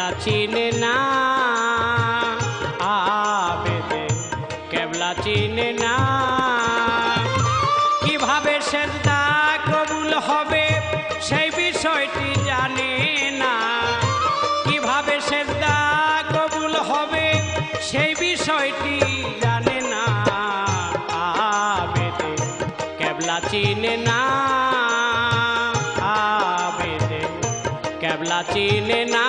কেবলা চিনে না আবেদে কেবলা চিনে না কিভাবে সেজদা কবুল হবে সেই বিষয়টি জানে না কিভাবে সেজদা কবুল হবে সেই বিষয়টি জানে না আবেদে কেবলা চিনে না আবেদে কেবলা চিনে না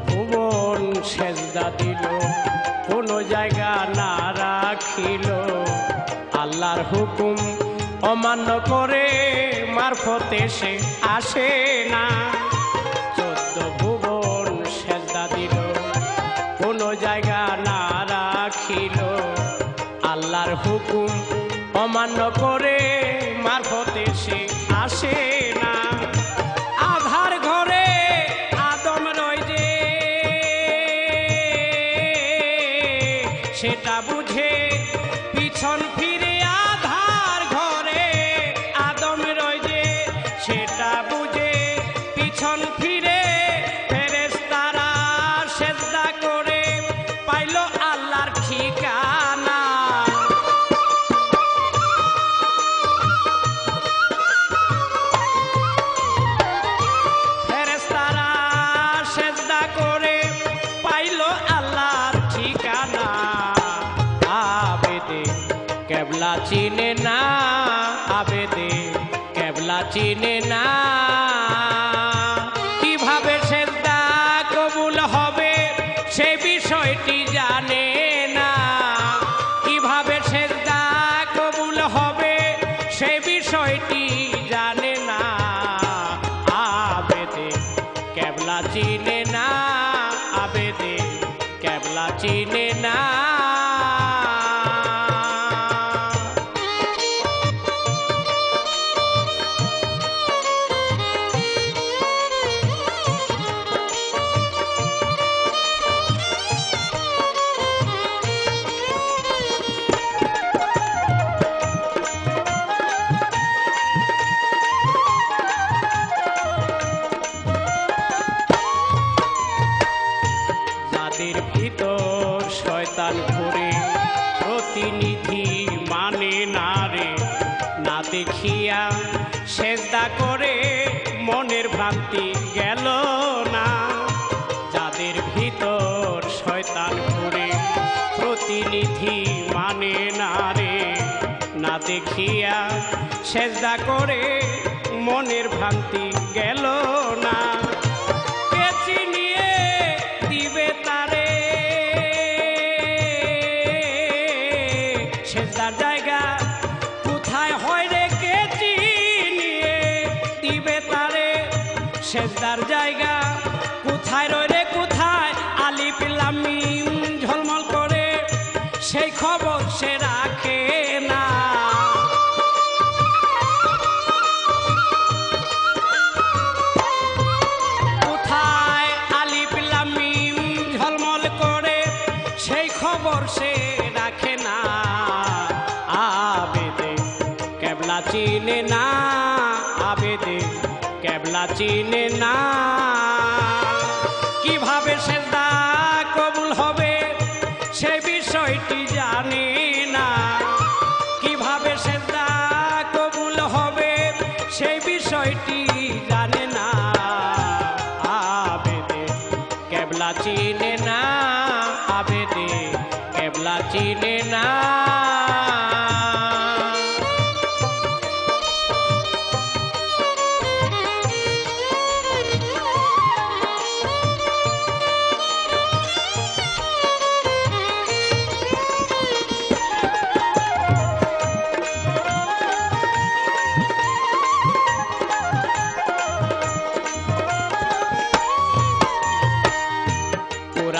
ভুবন সেজদা দিল কোনো জায়গা না রাখিল আল্লাহর হুকুম অমান্য করে মারফতে সে আসে না 14 ভুবন সেজদা দিল কোনো জায়গা না রাখিল আল্লাহর হুকুম অমান্য করে মারফতে সে আসে না আধার ঘরে সেটা বুঝে পিছন ফিরে আধার ঘরে আদম রয় যে সেটা বুঝে পিছন ফিরে ফেরেশতারা সেজদা করে পাইল আল্লাহর ঠিকানা ফেরেশতারা সেজদা করে পাইল আল্লাহর ঠিকানা কেবলা চিনে না আবেদে কেবলা চিনে না কিভাবে সেজদা কবুল হবে সে বিষয়টি জানে না কিভাবে সেজদা কবুল হবে সে বিষয়টি জানে না আবেদে কেবলা চিনে না আবেদে কেবলা চিনে না ভিতর শয়তান ঘুরে প্রতিনিধি মানে না রে না দেখিয়া সেজদা করে মনের ভ্রান্তি গেল না যাদের ভিতর শয়তান ঘুরে প্রতিনিধি মানে না রে না দেখিয়া সেজদা করে মনের ভ্রান্তি গেল না সেজদার জায়গা কোথায় হয় রে কে চিনিয়ে দিবে তারে সেজদার জায়গা কোথায় রয় রে কোথায় আলিফ লাম মিম ঝলমল করে সেই খবর সে রাখে না কোথায় আলিফ লাম মিম ঝলমল করে সেই খবর সে রাখে না আবেদে কেবলা চিনে না আবেদে কেবলা চিনে না কিভাবে সেজদা কবুল হবে সে বিষয়টি জানে না কিভাবে সেজদা কবুল হবে সেই বিষয়টি জানে না আবেদে কেবলা চিনে না আবেদে কেবলা চিনে না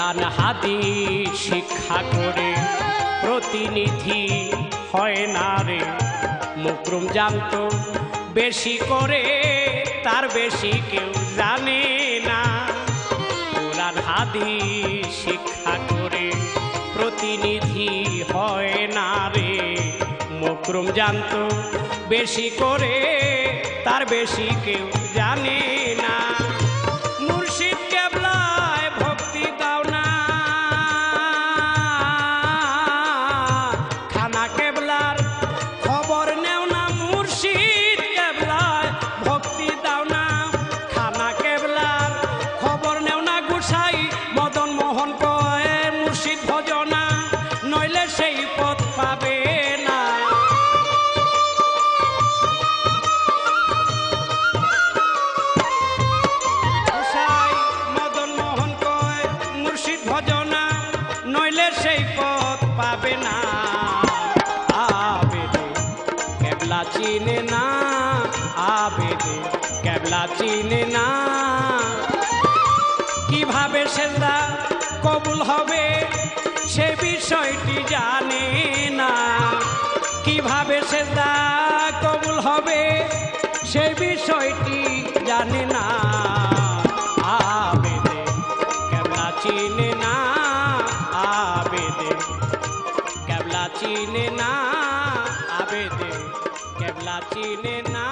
কোরআন হাদিস শিক্ষা করে প্রতিনিধি হয় না রে মুকরুম জানতো বেশি করে তার বেশি কেউ জানে না কোরআন হাদিস শিক্ষা করে প্রতিনিধি হয় না রে মুকরুম জানতো বেশি করে তার বেশি কেউ জানে না মুর্শিদ কেবলায় ভক্তি দাও না খানা কেবলার খবর নেও না মুর্শিদ কেবলায় ভক্তি দাও না খানা কেবলার খবর নেও না গুসাই মদন মোহন কয় মুর্শিদ ভজনা নইলে সেই পথ পাবে না গুসাই মদন মোহন কয় মুর্শিদ ভজনা নইলে সেই পথ পাবে না আবেদে কেবলা চিনে না আবেদে কেবলা চিনে না কিভাবে সেজদা কবুল হবে সে বিষয়টি জানে না কিভাবে সেজদা কবুল হবে সে বিষয়টি জানে না আবেদে কেবলা চিনে না আবেদে কেবলা চিনে না আবেদে কেবলা চিনে না